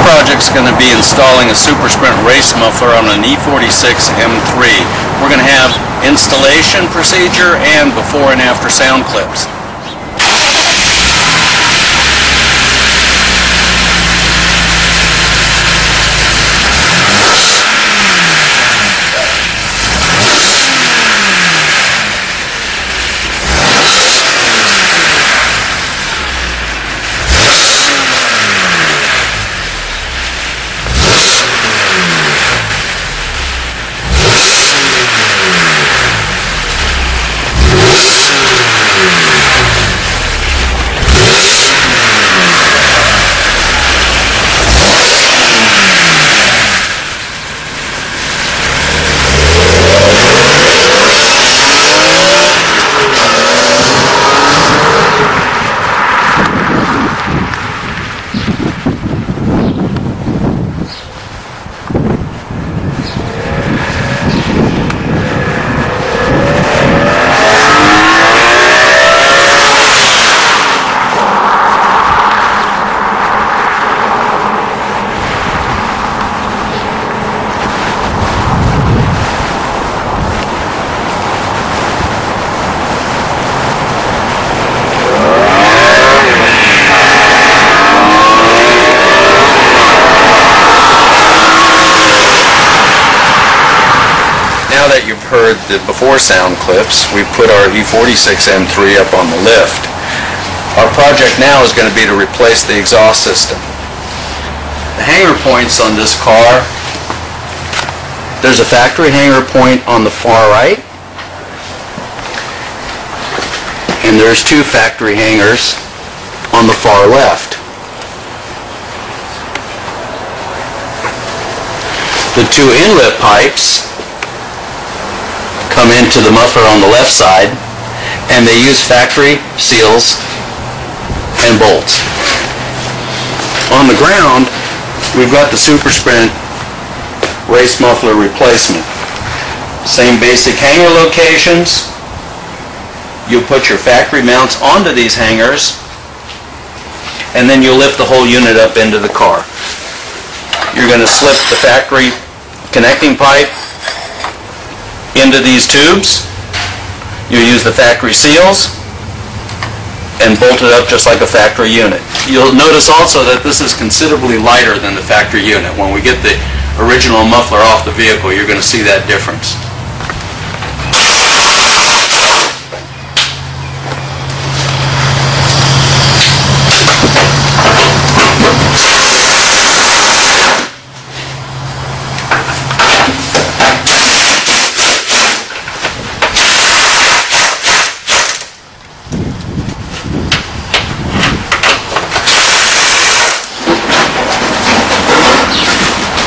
project's going to be installing a Supersprint race muffler on an E46 M3. We're going to have installation procedure and before and after sound clips. Now that you've heard the before sound clips, we put our E46 M3 up on the lift. Our project now is going to be to replace the exhaust system. The hanger points on this car, there's a factory hanger point on the far right, and there's two factory hangers on the far left. The two inlet pipes come into the muffler on the left side, and they use factory seals and bolts. On the ground, we've got the Supersprint race muffler replacement. Same basic hanger locations. You put your factory mounts onto these hangers, and then you lift the whole unit up into the car. You're going to slip the factory connecting pipe into these tubes. You use the factory seals and bolt it up just like a factory unit. You'll notice also that this is considerably lighter than the factory unit. When we get the original muffler off the vehicle, you're going to see that difference.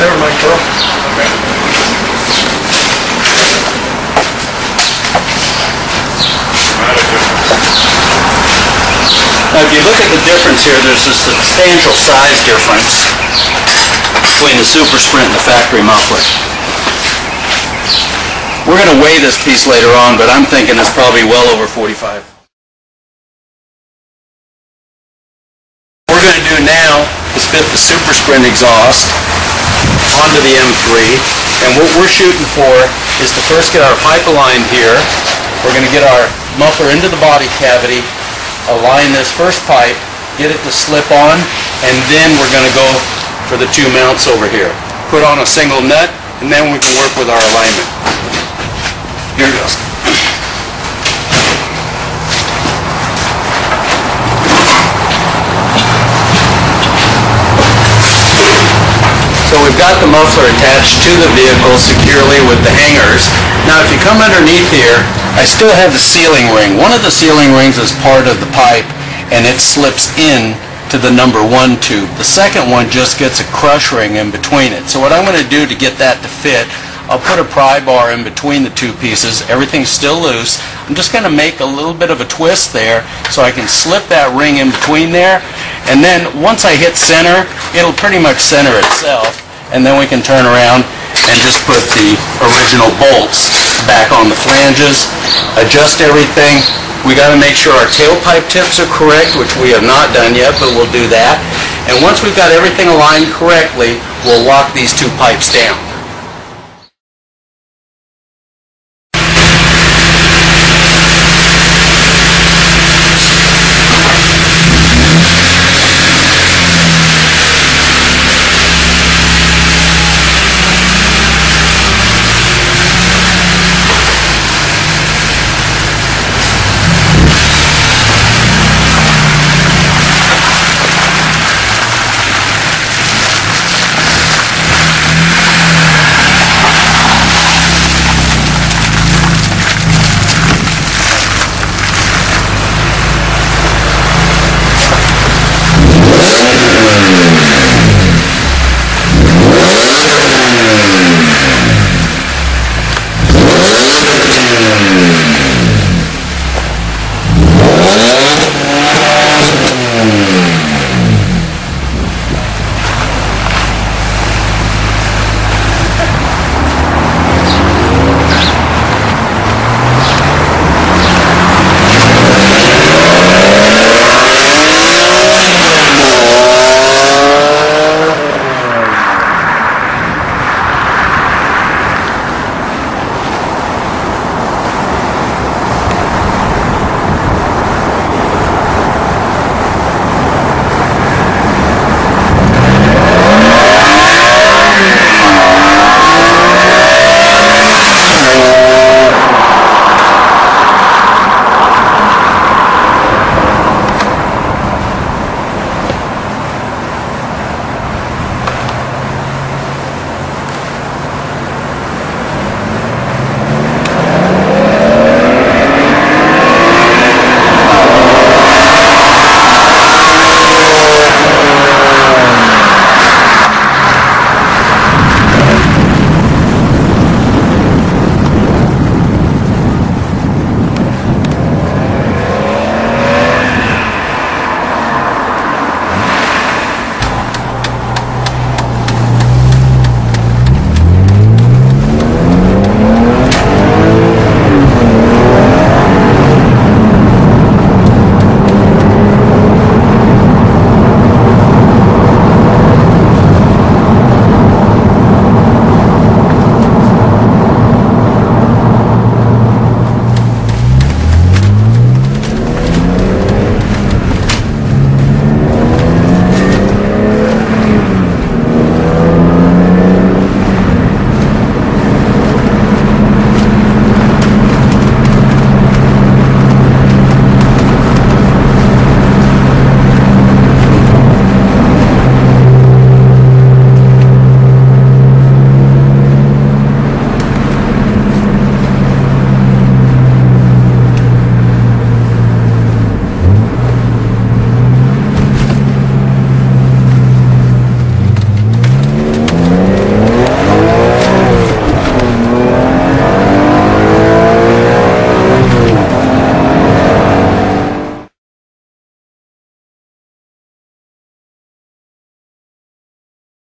Never mind, Carl. Okay. Now, if you look at the difference here, there's a substantial size difference between the Supersprint and the factory muffler. We're going to weigh this piece later on, but I'm thinking it's probably well over 45. What we're going to do now is fit the Supersprint exhaust onto the M3, and what we're shooting for is to first get our pipe aligned here. We're going to get our muffler into the body cavity, align this first pipe, get it to slip on, and then we're going to go for the two mounts over here. Put on a single nut, and then we can work with our alignment. Here it goes. So we've got the muffler attached to the vehicle securely with the hangers. Now if you come underneath here, I still have the sealing ring. One of the sealing rings is part of the pipe, and it slips in to the number 1 tube. The second one just gets a crush ring in between it. So what I'm going to do to get that to fit, I'll put a pry bar in between the two pieces. Everything's still loose. I'm just going to make a little bit of a twist there so I can slip that ring in between there, and then once I hit center, it'll pretty much center itself, and then we can turn around and just put the original bolts back on the flanges, adjust everything. We got to make sure our tailpipe tips are correct, which we have not done yet, but we'll do that. And once we've got everything aligned correctly, we'll lock these two pipes down.